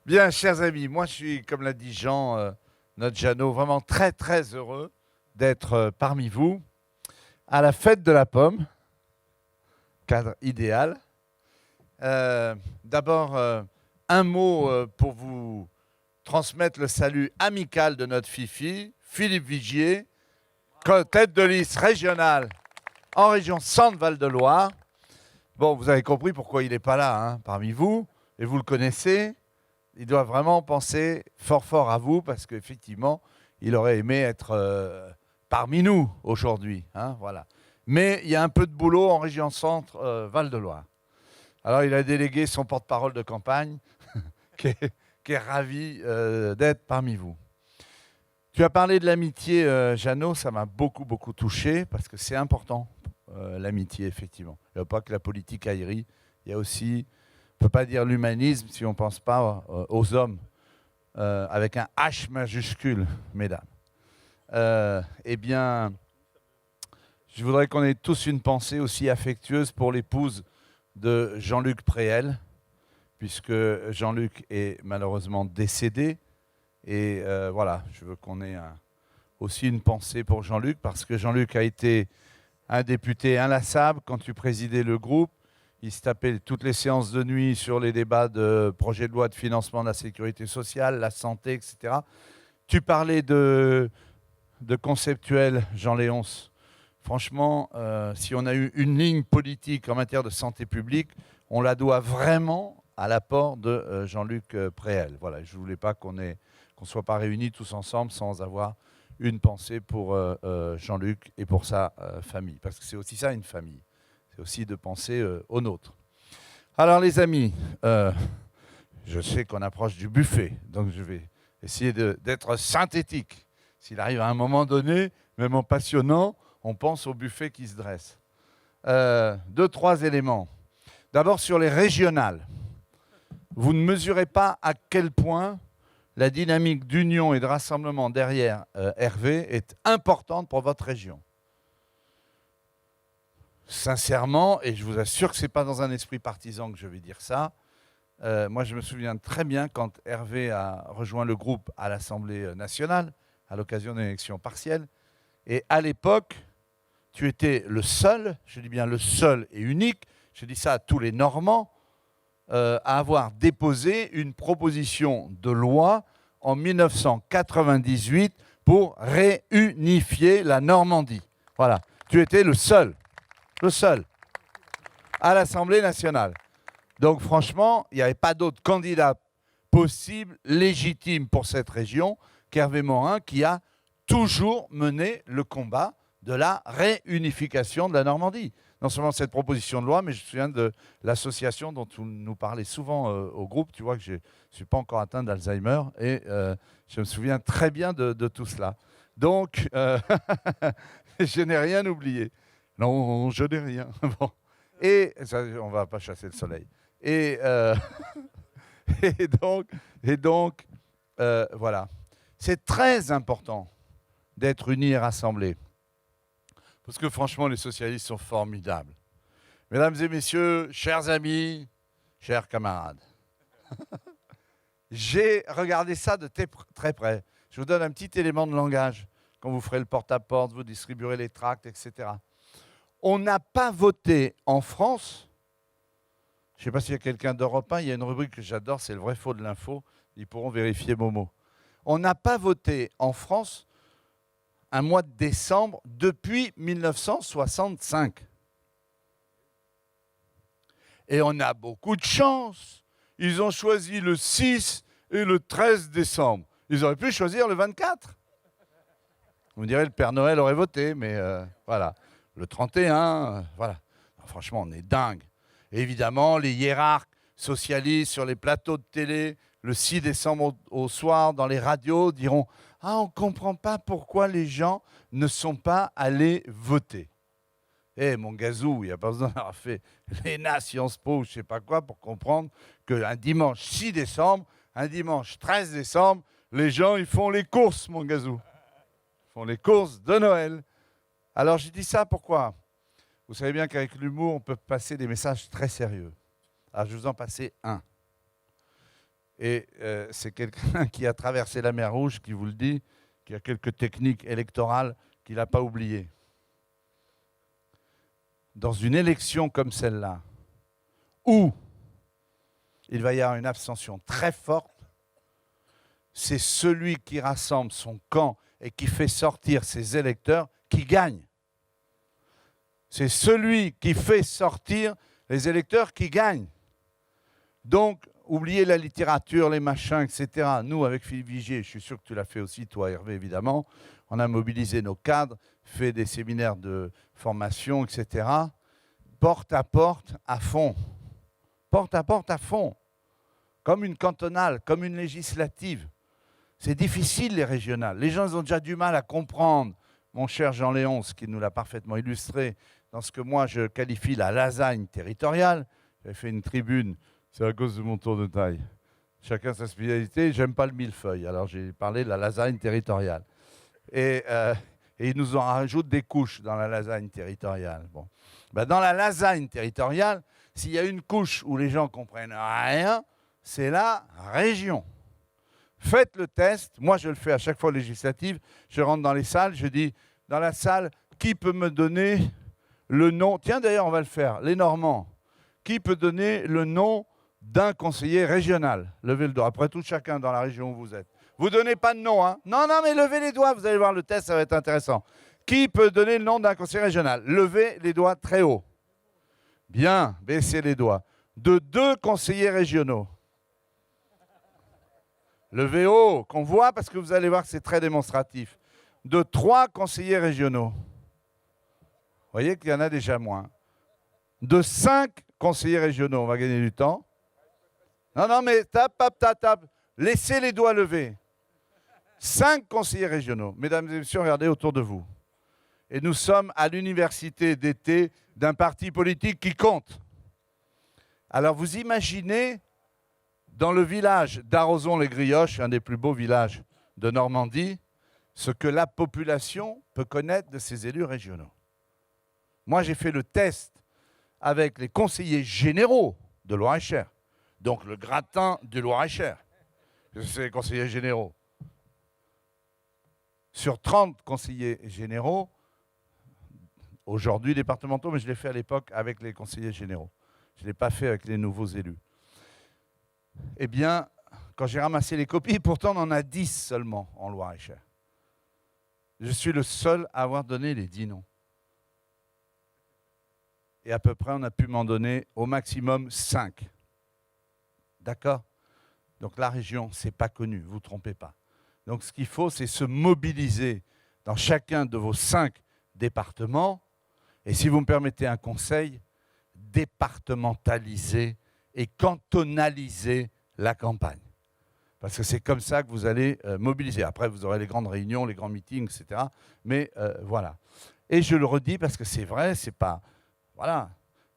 Bien, chers amis, moi je suis, comme l'a dit Jean, notre Jeannot, vraiment très très heureux d'être parmi vous à la fête de la pomme, cadre idéal. D'abord, un mot pour vous transmettre le salut amical de notre Fifi, Philippe Vigier, tête de liste régionale en région Centre-Val de Loire. Bon, vous avez compris pourquoi il n'est pas là parmi vous, et vous le connaissez. Il doit vraiment penser fort fort à vous parce qu'effectivement, il aurait aimé être parmi nous aujourd'hui. Voilà. Mais il y a un peu de boulot en région centre Val-de-Loire. Alors il a délégué son porte-parole de campagne qui est ravi d'être parmi vous. Tu as parlé de l'amitié, Jeannot, ça m'a beaucoup beaucoup touché parce que c'est important, l'amitié, effectivement. Il n'y a pas que la politique aérie, il y a aussi... On ne peut pas dire l'humanisme si on ne pense pas aux hommes, avec un H majuscule, mesdames. Eh bien, je voudrais qu'on ait tous une pensée aussi affectueuse pour l'épouse de Jean-Luc Préel, puisque Jean-Luc est malheureusement décédé. Et voilà, je veux qu'on ait aussi une pensée pour Jean-Luc, parce que Jean-Luc a été un député inlassable quand tu présidais le groupe. Il se tapait toutes les séances de nuit sur les débats de projet de loi de financement de la sécurité sociale, la santé, etc. Tu parlais de conceptuel, Jean Léonce. Franchement, si on a eu une ligne politique en matière de santé publique, on la doit vraiment à l'apport de Jean-Luc Préel. Voilà, je ne voulais pas qu'on ne soit pas réunis tous ensemble sans avoir une pensée pour Jean-Luc et pour sa famille. Parce que c'est aussi ça, une famille. C'est aussi de penser aux nôtres. Alors les amis, je sais qu'on approche du buffet, donc je vais essayer d'être synthétique. S'il arrive à un moment donné, même en passionnant, on pense au buffet qui se dresse. 2-3 éléments. D'abord sur les régionales. Vous ne mesurez pas à quel point la dynamique d'union et de rassemblement derrière Hervé est importante pour votre région. Sincèrement, et je vous assure que ce n'est pas dans un esprit partisan que je vais dire ça, moi je me souviens très bien quand Hervé a rejoint le groupe à l'Assemblée nationale, à l'occasion d'une élection partielle, et à l'époque, tu étais le seul, je dis bien le seul et unique, je dis ça à tous les Normands, à avoir déposé une proposition de loi en 1998 pour réunifier la Normandie. Voilà, tu étais le seul, à l'Assemblée nationale. Donc franchement, il n'y avait pas d'autre candidat possible, légitime pour cette région qu'Hervé Morin, qui a toujours mené le combat de la réunification de la Normandie. Non seulement cette proposition de loi, mais je me souviens de l'association dont tu nous parlais souvent au groupe. Tu vois que je ne suis pas encore atteint d'Alzheimer et je me souviens très bien de tout cela. Donc, je n'ai rien oublié. Non, je n'ai rien. Bon. Et ça, on ne va pas chasser le soleil. Et, et donc voilà. C'est très important d'être unis et rassemblés. Parce que franchement, les socialistes sont formidables. Mesdames et messieurs, chers amis, chers camarades, j'ai regardé ça de très près. Je vous donne un petit élément de langage. Quand vous ferez le porte-à-porte, vous distribuerez les tracts, etc. On n'a pas voté en France. Je ne sais pas s'il y a quelqu'un d'Europe 1, il y a une rubrique que j'adore, c'est le vrai-faux de l'info. Ils pourront vérifier Momo. On n'a pas voté en France un mois de décembre depuis 1965. Et on a beaucoup de chance. Ils ont choisi le 6 et le 13 décembre. Ils auraient pu choisir le 24. Vous me direz, le Père Noël aurait voté, mais voilà. Le 31, voilà. Non, franchement, on est dingue. Et évidemment, les hiérarques socialistes sur les plateaux de télé, le 6 décembre au soir, dans les radios, diront « Ah, on ne comprend pas pourquoi les gens ne sont pas allés voter. » Eh, mon gazou, il n'y a pas besoin d'avoir fait l'ENA, Sciences Po, je ne sais pas quoi, pour comprendre qu'un dimanche 6 décembre, un dimanche 13 décembre, les gens, ils font les courses, mon gazou. Ils font les courses de Noël. Alors, je dis ça pourquoi ? Vous savez bien qu'avec l'humour, on peut passer des messages très sérieux. Alors, je vais vous en passer un. Et c'est quelqu'un qui a traversé la mer Rouge qui vous le dit, qui a quelques techniques électorales qu'il n'a pas oubliées. Dans une élection comme celle-là, où il va y avoir une abstention très forte, c'est celui qui rassemble son camp et qui fait sortir ses électeurs qui gagne. C'est celui qui fait sortir les électeurs qui gagne. Donc, oubliez la littérature, les machins, etc. Nous, avec Philippe Vigier, je suis sûr que tu l'as fait aussi, toi Hervé, évidemment, on a mobilisé nos cadres, fait des séminaires de formation, etc. Porte à fond. Porte à fond. Comme une cantonale, comme une législative. C'est difficile, les régionales. Les gens ils ont déjà du mal à comprendre. Mon cher Jean Léonce, qui nous l'a parfaitement illustré, dans ce que moi je qualifie la lasagne territoriale. J'avais fait une tribune, c'est à cause de mon tour de taille. Chacun sa spécialité, j'aime pas le millefeuille, alors j'ai parlé de la lasagne territoriale. Et ils nous en rajoutent des couches dans la lasagne territoriale. Bon. Ben, dans la lasagne territoriale, s'il y a une couche où les gens comprennent rien, c'est la région. Faites le test. Moi, je le fais à chaque fois législative. Je rentre dans les salles, je dis, dans la salle, qui peut me donner le nom? Tiens, d'ailleurs, on va le faire. Les Normands. Qui peut donner le nom d'un conseiller régional? Levez le doigt. Après tout, chacun dans la région où vous êtes. Vous ne donnez pas de nom, hein? Non, non, mais levez les doigts. Vous allez voir le test, ça va être intéressant. Qui peut donner le nom d'un conseiller régional? Levez les doigts très haut. Bien, baissez les doigts. De 2 conseillers régionaux. Levez haut, qu'on voit, parce que vous allez voir que c'est très démonstratif. De 3 conseillers régionaux. Vous voyez qu'il y en a déjà moins. De 5 conseillers régionaux, on va gagner du temps. Non, non, mais tape, tape, tape, tape. Laissez les doigts levés. 5 conseillers régionaux. Mesdames et messieurs, regardez autour de vous. Et nous sommes à l'université d'été d'un parti politique qui compte. Alors vous imaginez, dans le village d'Arrozon-les-Grioches, un des plus beaux villages de Normandie, ce que la population peut connaître de ses élus régionaux. Moi, j'ai fait le test avec les conseillers généraux de Loir-et-Cher, donc le gratin du Loir-et-Cher. C'est les conseillers généraux. Sur 30 conseillers généraux, aujourd'hui départementaux, mais je l'ai fait à l'époque avec les conseillers généraux. Je ne l'ai pas fait avec les nouveaux élus. Eh bien, quand j'ai ramassé les copies, pourtant on en a 10 seulement en Loir-et-Cher. Je suis le seul à avoir donné les 10 noms. Et à peu près, on a pu m'en donner au maximum 5. D'accord? Donc la région, ce n'est pas connu, ne vous trompez pas. Donc ce qu'il faut, c'est se mobiliser dans chacun de vos 5 départements. Et si vous me permettez un conseil, départementaliser et cantonaliser la campagne. Parce que c'est comme ça que vous allez mobiliser. Après, vous aurez les grandes réunions, les grands meetings, etc. Mais voilà. Et je le redis parce que c'est vrai, c'est pas... Voilà.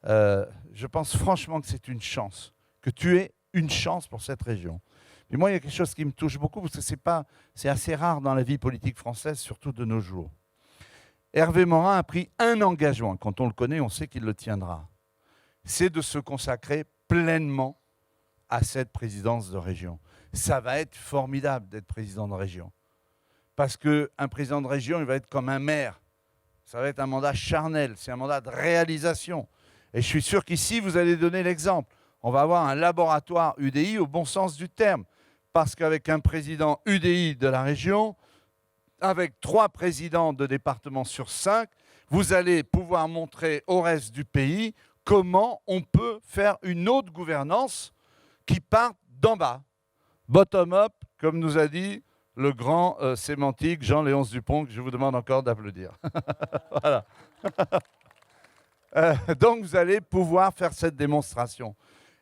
Je pense franchement que c'est une chance, que tu aies une chance pour cette région. Mais moi, il y a quelque chose qui me touche beaucoup, parce que c'est assez rare dans la vie politique française, surtout de nos jours. Hervé Morin a pris un engagement. Quand on le connaît, on sait qu'il le tiendra. C'est de se consacrer pleinement à cette présidence de région. Ça va être formidable d'être président de région. Parce qu'un président de région, il va être comme un maire. Ça va être un mandat charnel, c'est un mandat de réalisation. Et je suis sûr qu'ici, vous allez donner l'exemple. On va avoir un laboratoire UDI au bon sens du terme. Parce qu'avec un président UDI de la région, avec 3 présidents de département sur 5, vous allez pouvoir montrer au reste du pays comment on peut faire une autre gouvernance qui parte d'en bas. Bottom-up, comme nous a dit le grand sémantique Jean-Léonce Dupont, que je vous demande encore d'applaudir. Voilà. Donc vous allez pouvoir faire cette démonstration.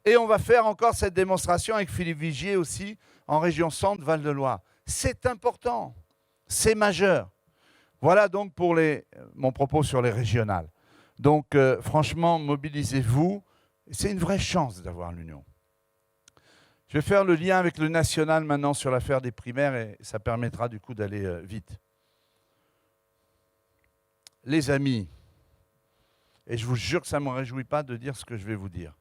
Et on va faire encore cette démonstration avec Philippe Vigier aussi, en région Centre, Val-de-Loire. C'est important, c'est majeur. Voilà donc pour mon propos sur les régionales. Donc franchement, mobilisez-vous. C'est une vraie chance d'avoir l'union. Je vais faire le lien avec le national maintenant sur l'affaire des primaires et ça permettra du coup d'aller vite. Les amis, et je vous jure que ça ne me réjouit pas de dire ce que je vais vous dire.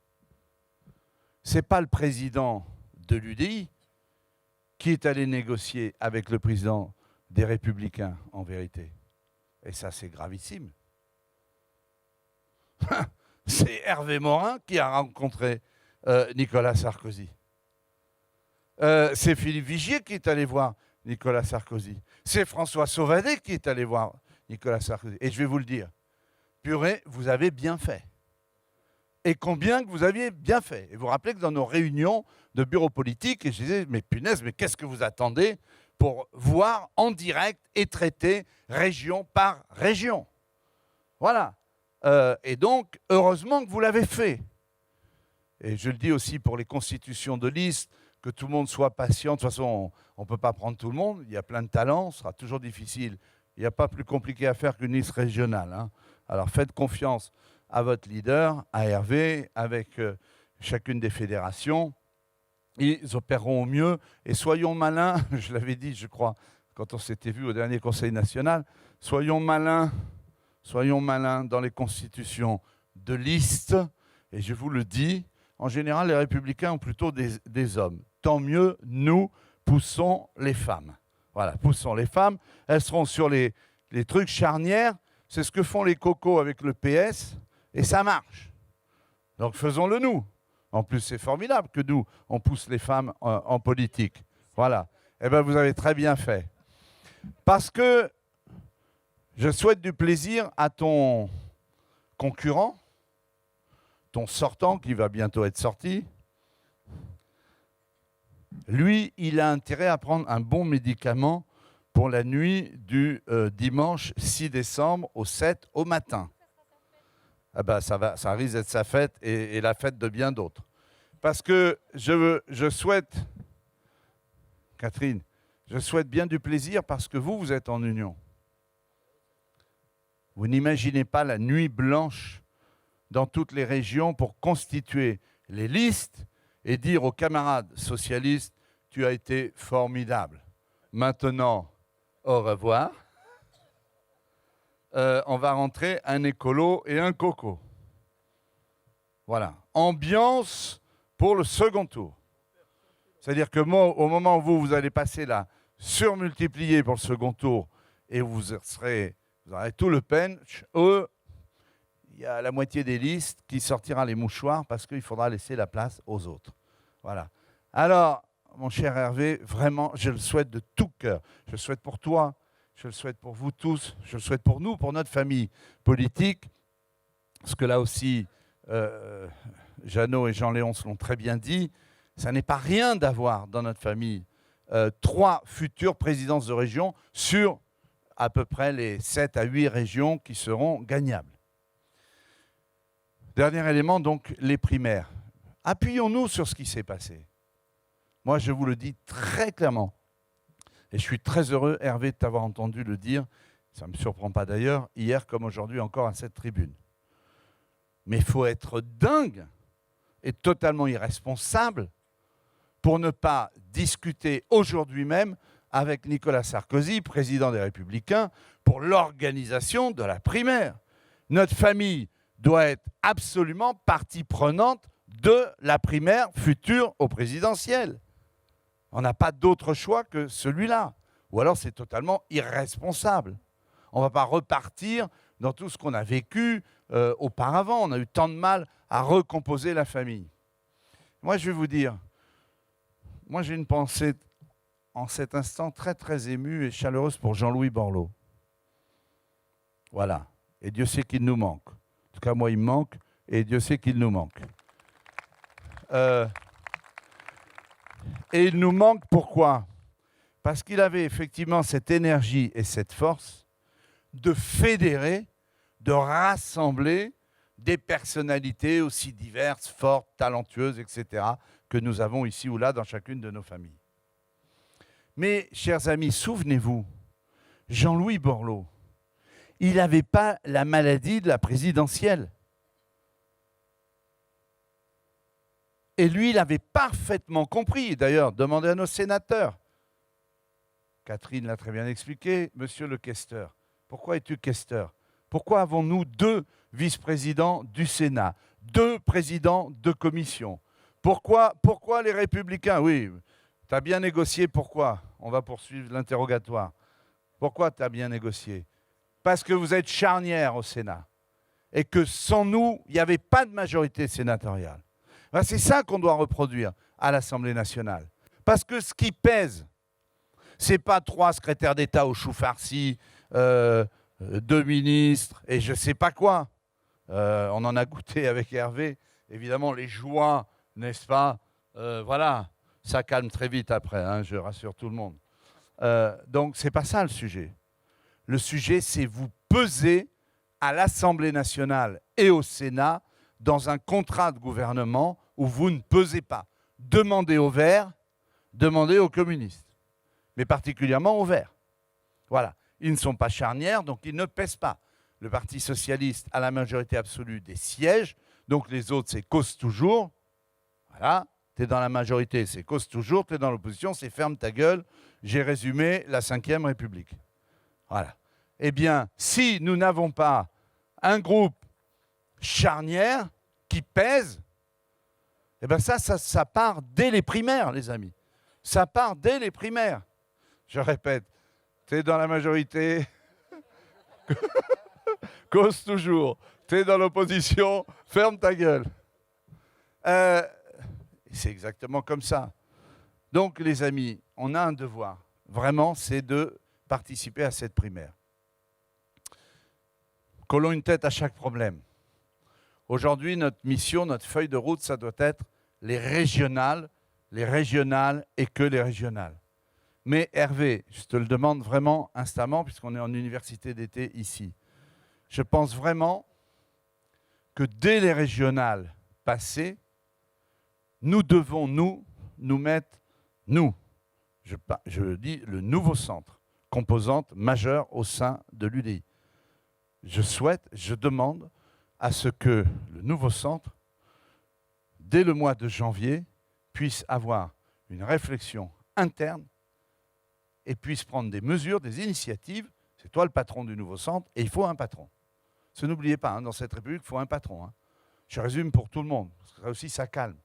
Ce n'est pas le président de l'UDI qui est allé négocier avec le président des Républicains, en vérité. Et ça, c'est gravissime. C'est Hervé Morin qui a rencontré Nicolas Sarkozy. C'est Philippe Vigier qui est allé voir Nicolas Sarkozy. C'est François Sauvadet qui est allé voir Nicolas Sarkozy. Et je vais vous le dire, purée, vous avez bien fait. Et combien que vous aviez bien fait. Et vous vous rappelez que dans nos réunions de bureau politique, je disais, mais punaise, mais qu'est-ce que vous attendez pour voir en direct et traiter région par région? Voilà. Et donc, heureusement que vous l'avez fait. Et je le dis aussi pour les constitutions de liste, que tout le monde soit patient. De toute façon, on ne peut pas prendre tout le monde. Il y a plein de talents, ce sera toujours difficile. Il n'y a pas plus compliqué à faire qu'une liste régionale, hein. Alors faites confiance à votre leader, à Hervé, avec chacune des fédérations. Ils opéreront au mieux. Et soyons malins, je l'avais dit, je crois, quand on s'était vu au dernier Conseil national, soyons malins dans les constitutions de liste. Et je vous le dis, en général, les Républicains ont plutôt des hommes. Tant mieux, nous poussons les femmes. Voilà, poussons les femmes. Elles seront sur les trucs charnières. C'est ce que font les cocos avec le PS. Et ça marche. Donc faisons-le nous. En plus, c'est formidable que nous, on pousse les femmes en politique. Voilà. Eh bien, vous avez très bien fait. Parce que je souhaite du plaisir à ton concurrent, ton sortant, qui va bientôt être sorti. Lui, il a intérêt à prendre un bon médicament pour la nuit du dimanche 6 décembre au 7 au matin. Ah ben, ça risque d'être sa fête et la fête de bien d'autres. Parce que je souhaite, Catherine, je souhaite bien du plaisir parce que vous êtes en union. Vous n'imaginez pas la nuit blanche dans toutes les régions pour constituer les listes et dire aux camarades socialistes, tu as été formidable. Maintenant, au revoir. On va rentrer un écolo et un coco. Voilà. Ambiance pour le second tour. C'est-à-dire que moi, au moment où vous allez passer là, surmultiplier pour le second tour, et vous aurez tout le punch, eux, il y a la moitié des listes qui sortira les mouchoirs parce qu'il faudra laisser la place aux autres. Voilà. Alors, mon cher Hervé, vraiment, je le souhaite de tout cœur. Je le souhaite pour toi. Je le souhaite pour vous tous, je le souhaite pour nous, pour notre famille politique, parce que là aussi, Jeannot et Jean-Léon se l'ont très bien dit, ça n'est pas rien d'avoir dans notre famille 3 futures présidences de région sur à peu près les 7 à 8 régions qui seront gagnables. Dernier élément, donc, les primaires. Appuyons-nous sur ce qui s'est passé. Moi, je vous le dis très clairement. Et je suis très heureux, Hervé, de t'avoir entendu le dire, ça ne me surprend pas d'ailleurs, hier comme aujourd'hui encore à cette tribune. Mais il faut être dingue et totalement irresponsable pour ne pas discuter aujourd'hui même avec Nicolas Sarkozy, président des Républicains, pour l'organisation de la primaire. Notre famille doit être absolument partie prenante de la primaire future au présidentiel. On n'a pas d'autre choix que celui-là. Ou alors c'est totalement irresponsable. On ne va pas repartir dans tout ce qu'on a vécu auparavant. On a eu tant de mal à recomposer la famille. Moi, je vais vous dire, moi j'ai une pensée en cet instant très très émue et chaleureuse pour Jean-Louis Borloo. Voilà. Et Dieu sait qu'il nous manque. En tout cas, moi, il me manque et Dieu sait qu'il nous manque. Et il nous manque pourquoi? Parce qu'il avait effectivement cette énergie et cette force de fédérer, de rassembler des personnalités aussi diverses, fortes, talentueuses, etc., que nous avons ici ou là dans chacune de nos familles. Mais, chers amis, souvenez-vous, Jean-Louis Borloo, il n'avait pas la maladie de la présidentielle. Et lui, il avait parfaitement compris. D'ailleurs, demandez à nos sénateurs. Catherine l'a très bien expliqué. Monsieur le questeur, pourquoi es-tu questeur? Pourquoi avons-nous 2 vice-présidents du Sénat, 2 présidents de commission? Pourquoi les Républicains? Oui, tu as bien négocié, pourquoi? On va poursuivre l'interrogatoire. Pourquoi tu as bien négocié? Parce que vous êtes charnière au Sénat. Et que sans nous, il n'y avait pas de majorité sénatoriale. Ben, c'est ça qu'on doit reproduire à l'Assemblée nationale. Parce que ce qui pèse, ce n'est pas 3 secrétaires d'État au chou farci, 2 ministres et je ne sais pas quoi. On en a goûté avec Hervé. Évidemment, les joies, n'est-ce pas? Voilà, ça calme très vite après, hein, je rassure tout le monde. Donc, ce n'est pas ça le sujet. Le sujet, c'est vous peser à l'Assemblée nationale et au Sénat dans un contrat de gouvernement où vous ne pesez pas. Demandez aux Verts, demandez aux communistes, mais particulièrement aux Verts. Voilà, ils ne sont pas charnières, donc ils ne pèsent pas. Le Parti socialiste a la majorité absolue des sièges, donc les autres, c'est cause toujours. Voilà, tu es dans la majorité, c'est cause toujours, tu es dans l'opposition, c'est ferme ta gueule. J'ai résumé la Ve République. Voilà. Eh bien, si nous n'avons pas un groupe charnière qui pèse, eh bien ça part dès les primaires, les amis. Ça part dès les primaires. Je répète, tu es dans la majorité, cause toujours. Tu es dans l'opposition, ferme ta gueule. C'est exactement comme ça. Donc, les amis, on a un devoir, vraiment, c'est de participer à cette primaire. Collons une tête à chaque problème. Aujourd'hui, notre mission, notre feuille de route, ça doit être les régionales et que les régionales. Mais Hervé, je te le demande vraiment instamment, puisqu'on est en université d'été ici. Je pense vraiment que dès les régionales passées, nous devons, nous mettre, je dis le nouveau centre, composante majeure au sein de l'UDI. Je demande à ce que le nouveau centre, dès le mois de janvier, puisse avoir une réflexion interne et puisse prendre des mesures, des initiatives. C'est toi le patron du nouveau centre et il faut un patron. Parce que n'oubliez pas, hein, dans cette République, il faut un patron. Hein. Je résume pour tout le monde, parce que ça aussi, ça calme.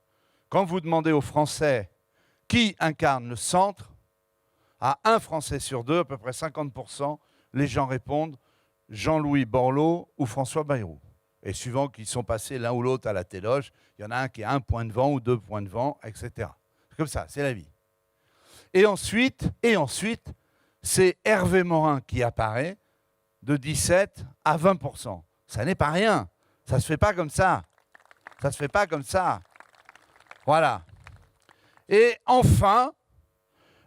Quand vous demandez aux Français qui incarne le centre, à un Français sur 2, à peu près 50%, les gens répondent Jean-Louis Borloo ou François Bayrou. Et suivant qu'ils sont passés l'un ou l'autre à la téloge, il y en a un qui a 1 point de vent ou 2 points de vent, etc. C'est comme ça, c'est la vie. Et ensuite, c'est Hervé Morin qui apparaît de 17 à 20%. Ça n'est pas rien. Ça ne se fait pas comme ça. Ça ne se fait pas comme ça. Voilà. Et enfin,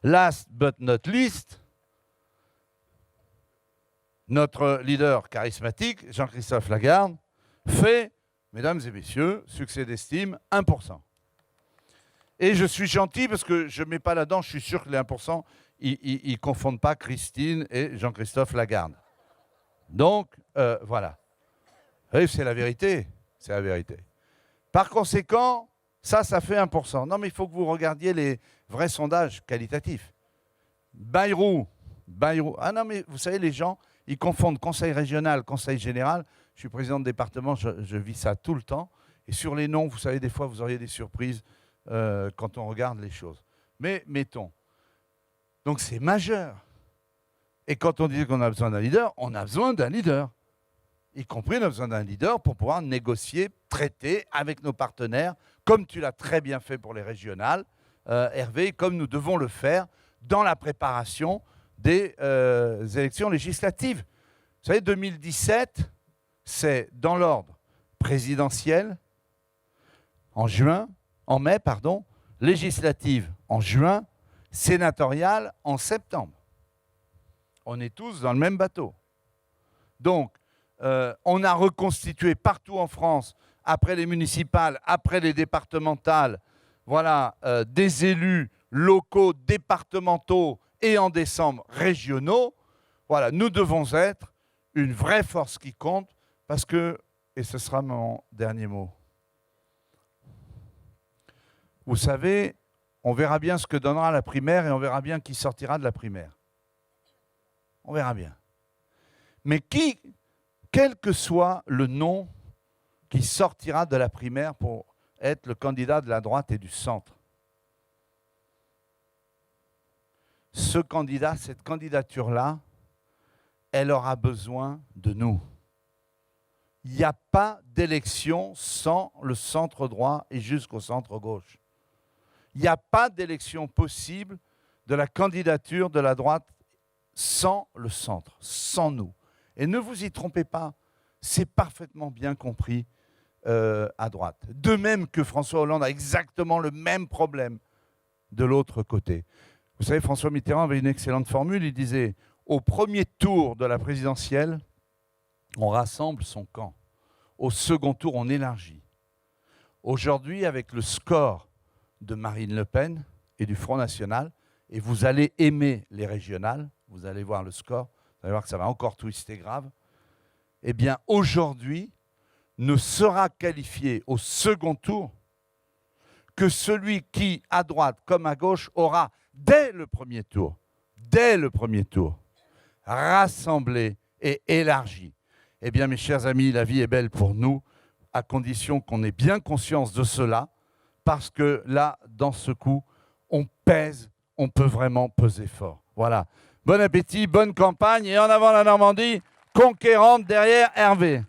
last but not least, notre leader charismatique, Jean-Christophe Lagarde, fait, mesdames et messieurs, succès d'estime, 1%. Et je suis gentil parce que je ne mets pas là-dedans, je suis sûr que les 1%, ils ne confondent pas Christine et Jean-Christophe Lagarde. Donc, voilà. Oui, c'est la vérité. C'est la vérité. Par conséquent, ça fait 1%. Non, mais il faut que vous regardiez les vrais sondages qualitatifs. Bayrou. Ah non, mais vous savez, les gens, ils confondent conseil régional, conseil général. Je suis président de département, je vis ça tout le temps. Et sur les noms, vous savez, des fois, vous auriez des surprises quand on regarde les choses. Mais mettons. Donc, c'est majeur. Et quand on dit qu'on a besoin d'un leader, on a besoin d'un leader. Y compris, on a besoin d'un leader pour pouvoir négocier, traiter avec nos partenaires, comme tu l'as très bien fait pour les régionales, Hervé, comme nous devons le faire dans la préparation des élections législatives. Vous savez, 2017, c'est dans l'ordre présidentiel en mai, législative en juin, sénatoriale en septembre. On est tous dans le même bateau. Donc, on a reconstitué partout en France, après les municipales, après les départementales, voilà, des élus locaux, départementaux et en décembre régionaux. Voilà, nous devons être une vraie force qui compte parce que, et ce sera mon dernier mot, vous savez, on verra bien ce que donnera la primaire et on verra bien qui sortira de la primaire. On verra bien. Mais quel que soit le nom qui sortira de la primaire pour être le candidat de la droite et du centre. Ce candidat, cette candidature-là, elle aura besoin de nous. Il n'y a pas d'élection sans le centre droit et jusqu'au centre gauche. Il n'y a pas d'élection possible de la candidature de la droite sans le centre, sans nous. Et ne vous y trompez pas, c'est parfaitement bien compris à droite. De même que François Hollande a exactement le même problème de l'autre côté. Vous savez, François Mitterrand avait une excellente formule, il disait « Au premier tour de la présidentielle, on rassemble son camp. Au second tour, on élargit. » Aujourd'hui, avec le score de Marine Le Pen et du Front National, et vous allez aimer les régionales, vous allez voir le score, vous allez voir que ça va encore twister grave, eh bien aujourd'hui ne sera qualifié au second tour que celui qui, à droite comme à gauche, aura dès le premier tour, rassemblé et élargi. Eh bien mes chers amis, la vie est belle pour nous, à condition qu'on ait bien conscience de cela, parce que là, dans ce coup, on pèse, on peut vraiment peser fort. Voilà. Bon appétit, bonne campagne et en avant la Normandie, conquérante derrière Hervé.